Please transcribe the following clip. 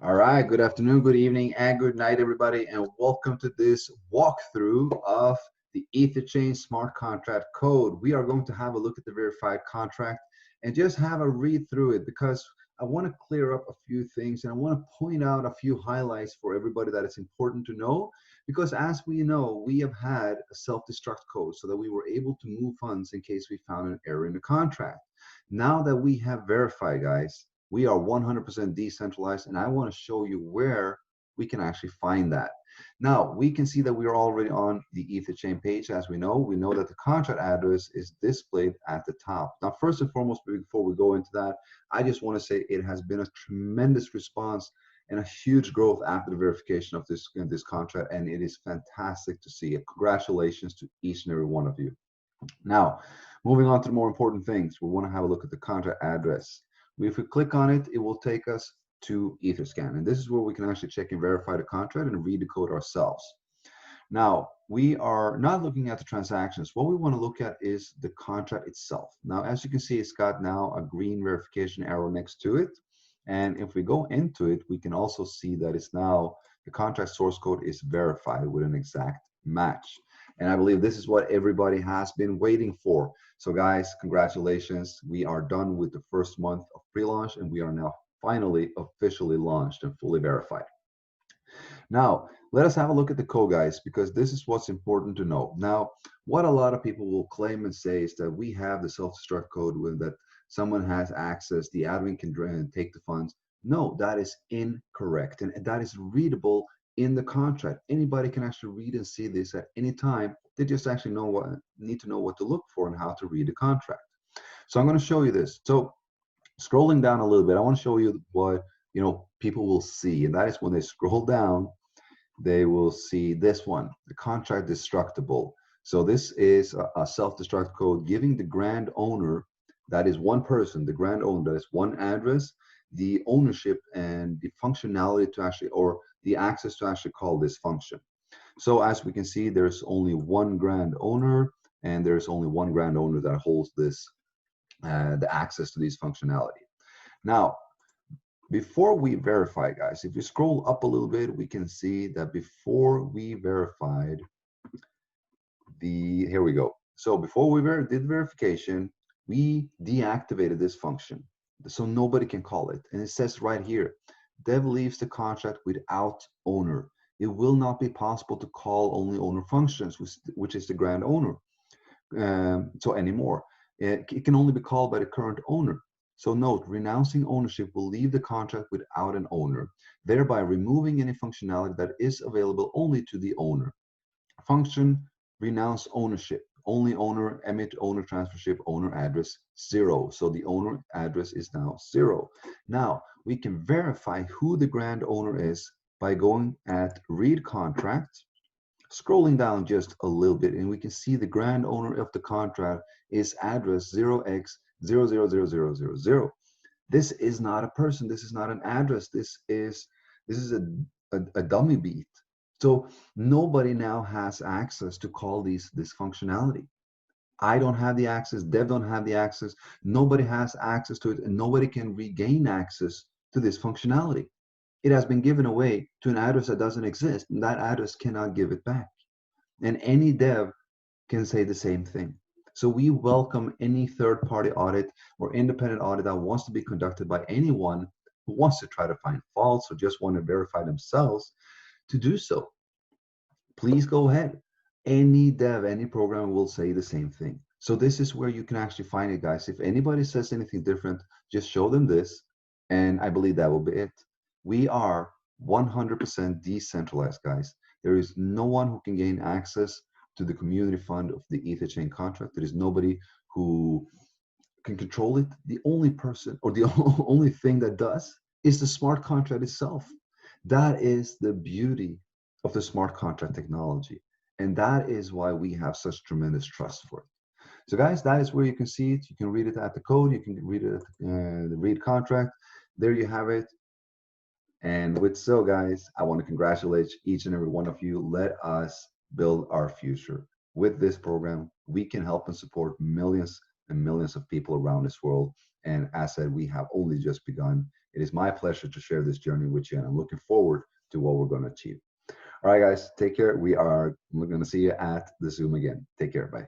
All right, good afternoon, good evening, and good night, everybody, and welcome to this walkthrough of the EtherChain smart contract code. We are going to have a look at the verified contract and just have a read through it because I want to clear up a few things and I want to point out a few highlights for everybody that it's important to know because as we know, we have had a self-destruct code so that we were able to move funds in case we found an error in the contract. Now that we have verified, guys, we are 100% decentralized, and I want to show you where we can actually find that. Now, we can see that we are already on the EtherChain page. As we know that the contract address is displayed at the top. Now, first and foremost, before we go into that, I just want to say it has been a tremendous response and a huge growth after the verification of this contract, and it is fantastic to see it. Congratulations to each and every one of you. Now, moving on to the more important things, we want to have a look at the contract address. If we click on it, it will take us to EtherScan, and this is where we can actually check and verify the contract and read the code ourselves. Now, we are not looking at the transactions. What we want to look at is the contract itself. Now, as you can see, it's got now a green verification arrow next to it. And if we go into it, we can also see that it's now the contract source code is verified with an exact match. And I believe this is what everybody has been waiting for. So guys, congratulations. We are done with the first month of pre-launch and we are now finally officially launched and fully verified. Now, let us have a look at the code, guys, because this is what's important to know. Now, what a lot of people will claim and say is that we have the self-destruct code with that someone has access, the admin can take the funds. No, that is incorrect, and that is readable in the contract. Anybody can actually read and see this at any time. They just actually need to know what to look for and how to read the contract. So I'm going to show you this. So scrolling down a little bit, I want to show you what people will see, and that is when they scroll down, they will see this one, the contract destructible. So this is a self-destruct code giving the grand owner, that is one person, the grand owner, that is one address, the ownership and the functionality to actually, or the access to actually call this function. So as we can see, there's only one grand owner, and there's only one grand owner that holds this, the access to this functionality. Now, before we verify, guys, if you scroll up a little bit, we can see that before we verified here we go. So before we did verification, we deactivated this function. So nobody can call it. And it says right here, dev leaves the contract without owner. It will not be possible to call only owner functions, which is the grand owner. So anymore, it can only be called by the current owner. So note, renouncing ownership will leave the contract without an owner, thereby removing any functionality that is available only to the owner. Function, renounce ownership, only owner, emit owner transfership, owner address 0. So the owner address is now 0. Now, we can verify who the grand owner is by going at read contract, scrolling down just a little bit, and we can see the grand owner of the contract is address 0x000000. This is not a person. This is not an address. This is a dummy beat. So nobody now has access to call this functionality. I don't have the access. Dev don't have the access. Nobody has access to it, and nobody can regain access to this functionality. It has been given away to an address that doesn't exist, and that address cannot give it back. And any dev can say the same thing. So we welcome any third-party audit or independent audit that wants to be conducted by anyone who wants to try to find faults or just want to verify themselves to do so. Please go ahead. Any dev, any programmer will say the same thing. So this is where you can actually find it, guys. If anybody says anything different, just show them this, and I believe that will be it. We are 100% decentralized, guys. There is no one who can gain access to the community fund of the EtherChain contract. There is nobody who can control it. The only person or the only thing that does is the smart contract itself. That is the beauty of the smart contract technology. And that is why we have such tremendous trust for it. So guys, that is where you can see it. You can read it at the code. You can read it at the read contract. There you have it. And with so, guys, I want to congratulate each and every one of you. Let us build our future. With this program, we can help and support millions and millions of people around this world. And as said, we have only just begun. It is my pleasure to share this journey with you, and I'm looking forward to what we're going to achieve. All right, guys, take care. We're going to see you at the Zoom again. Take care. Bye.